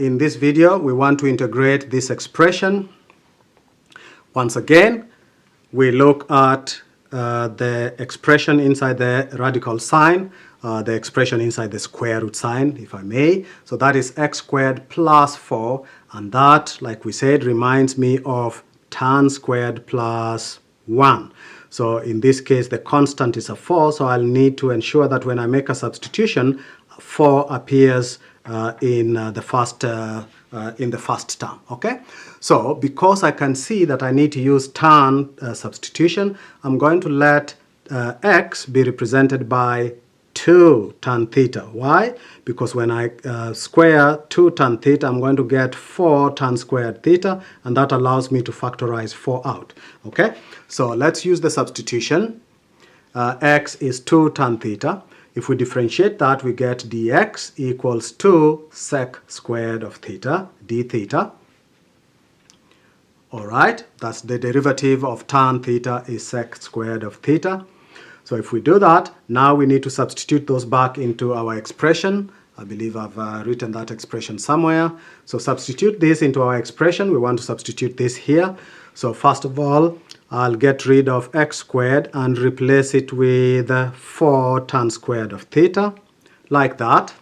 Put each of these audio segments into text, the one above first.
in this video, we want to integrate this expression. Once again, we look at the expression inside the radical sign, the expression inside the square root sign, if I may. So that is x squared plus 4, and that, like we said, reminds me of tan squared plus 1. So in this case, the constant is a 4, so I'll need to ensure that when I make a substitution, 4 appears in the first term. Okay, so because I can see that I need to use tan substitution, I'm going to let x be represented by 2 tan theta. Why? Because when I square 2 tan theta, I'm going to get 4 tan squared theta, and that allows me to factorize 4 out. Okay, so let's use the substitution. X is 2 tan theta. If we differentiate that, we get dx equals 2 sec squared of theta, d theta. All right, that's the derivative of tan theta is sec squared of theta. So if we do that, now we need to substitute those back into our expression. I believe I've written that expression somewhere. So substitute this into our expression. We want to substitute this here. So first of all, I'll get rid of x squared and replace it with 4 tan squared of theta, like that.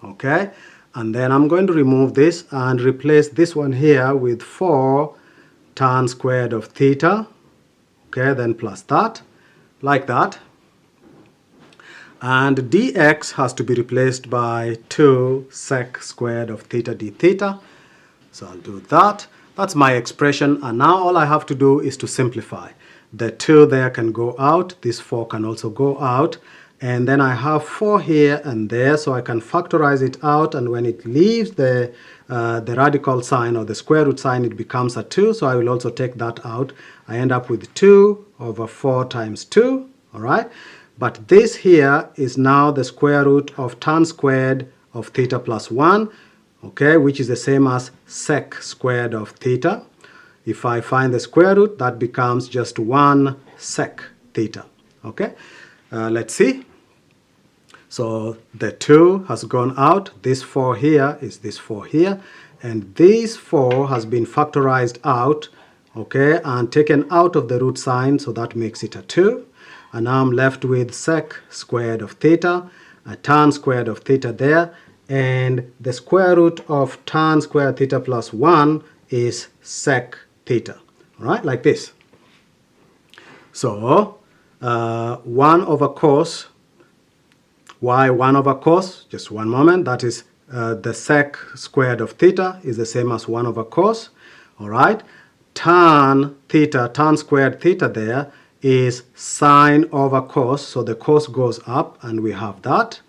Okay, and then I'm going to remove this and replace this one here with 4 tan squared of theta. Okay, then plus that, like that. And dx has to be replaced by 2 sec squared of theta d theta. So I'll do that. That's my expression, and now all I have to do is to simplify. The 2 there can go out, this 4 can also go out, and then I have 4 here and there, so I can factorize it out, and when it leaves the radical sign or the square root sign, it becomes a 2, so I will also take that out. I end up with 2 over 4 times 2, all right? But this here is now the square root of tan squared of theta plus 1, okay, which is the same as sec squared of theta. If I find the square root, that becomes just 1 sec theta. Okay, let's see. So the 2 has gone out. This 4 here is this 4 here, and this 4 has been factorized out, okay, and taken out of the root sign, so that makes it a 2. And now I'm left with sec squared of theta, a tan squared of theta there, and the square root of tan squared theta plus 1 is sec theta. All right, like this. So 1 over cos, why 1 over cos? Just one moment. That is the sec squared of theta is the same as 1 over cos. All right, tan theta, tan squared theta there is sine over cos, so the cos goes up, and we have that.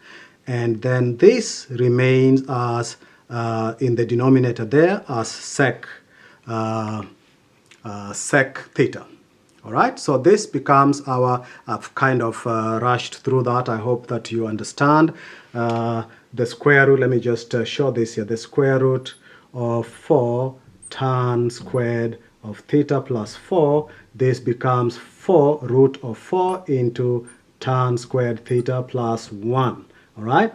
And then this remains as in the denominator there as sec theta. All right, so this becomes our, I've kind of rushed through that. I hope that you understand. The square root, let me just show this here. The square root of 4 tan squared of theta plus 4, this becomes 4 root of 4 into tan squared theta plus 1. All right,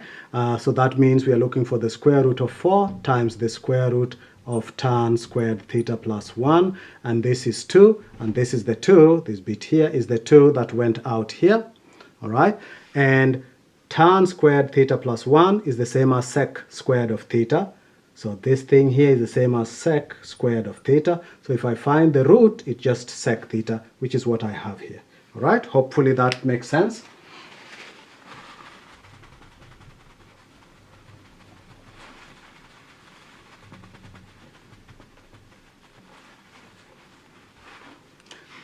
so that means we are looking for the square root of 4 times the square root of tan squared theta plus 1, and this is 2, and this is the 2, this bit here is the 2 that went out here. All right, and tan squared theta plus 1 is the same as sec squared of theta. So this thing here is the same as sec squared of theta. So if I find the root, it's just sec theta, which is what I have here. All right, hopefully that makes sense.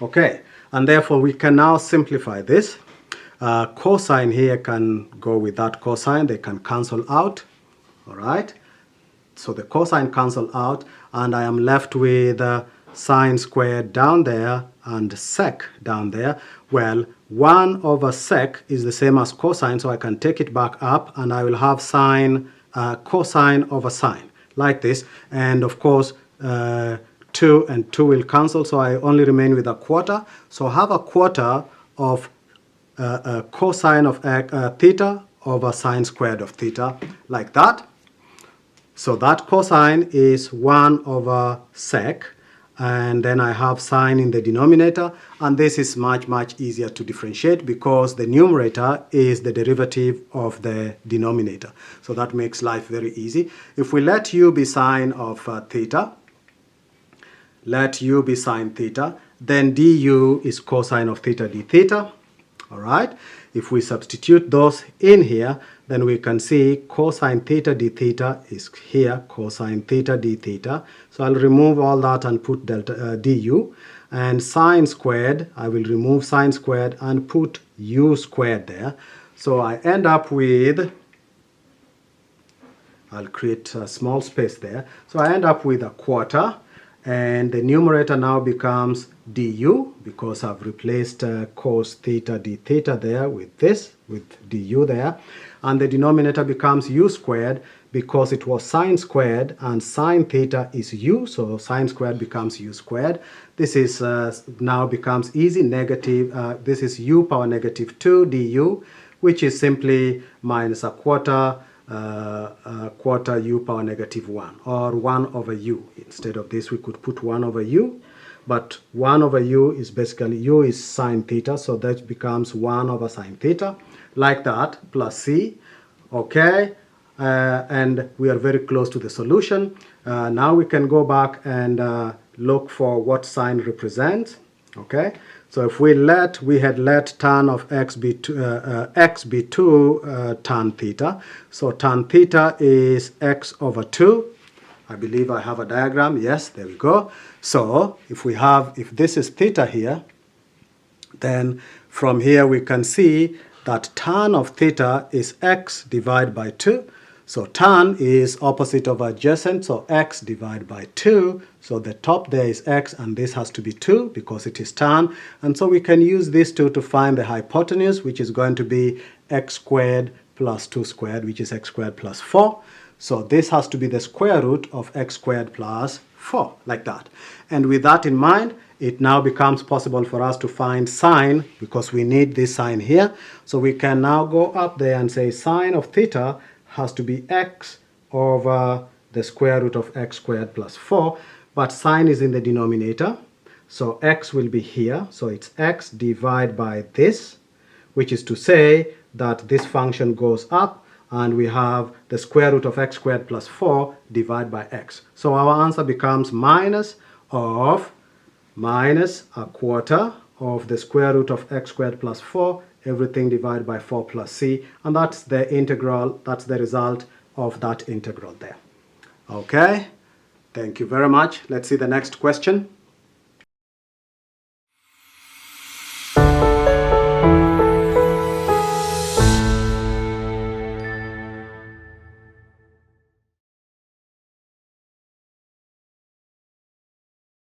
Okay, and therefore we can now simplify this. Cosine here can go with that cosine, they can cancel out. All right, so the cosine cancel out, and I am left with sine squared down there and sec down there. Well, 1 over sec is the same as cosine, so I can take it back up, and I will have sine cosine over sine, like this. And of course, 2 and 2 will cancel, so I only remain with a quarter. So I have a quarter of cosine of theta over sine squared of theta, like that. So that cosine is 1 over sec, and then I have sine in the denominator, and this is much easier to differentiate because the numerator is the derivative of the denominator. So that makes life very easy. If we let u be sine of theta, let u be sine theta, then du is cosine of theta d theta. All right. If we substitute those in here, then we can see cosine theta d theta is here, cosine theta d theta. So I'll remove all that and put delta du. And sine squared, I will remove sine squared and put u squared there. So I end up with, I'll create a small space there. So I end up with a quarter, and the numerator now becomes du because I've replaced cos theta d theta there with this, with du there. And the denominator becomes u squared because it was sine squared, and sine theta is u, so sine squared becomes u squared. This is now becomes easy, negative, this is u power negative 2 du, which is simply minus a quarter u power negative 1, or 1 over u. Instead of this we could put 1 over u, but 1 over u is basically, u is sine theta, so that becomes 1 over sine theta, like that, plus c. Okay, and we are very close to the solution. Now we can go back and look for what sine represents. Okay, so if we had let tan of x be 2 tan theta, so tan theta is x over 2. I believe I have a diagram. Yes, there we go. So if this is theta here, then from here we can see that tan of theta is x divided by 2. So tan is opposite of adjacent, so x divided by 2. So the top there is x, and this has to be 2 because it is tan. And so we can use these two to find the hypotenuse, which is going to be x squared plus 2 squared, which is x squared plus 4. So this has to be the square root of x squared plus 4, like that. And with that in mind, it now becomes possible for us to find sine, because we need this sine here. So we can now go up there and say sine of theta has to be x over the square root of x squared plus 4, but sine is in the denominator, so x will be here, so it's x divided by this, which is to say that this function goes up, and we have the square root of x squared plus 4 divided by x. So our answer becomes minus a quarter of the square root of x squared plus 4, everything divided by 4 plus c, and that's the integral, that's the result of that integral there. Okay, thank you very much. Let's see the next question.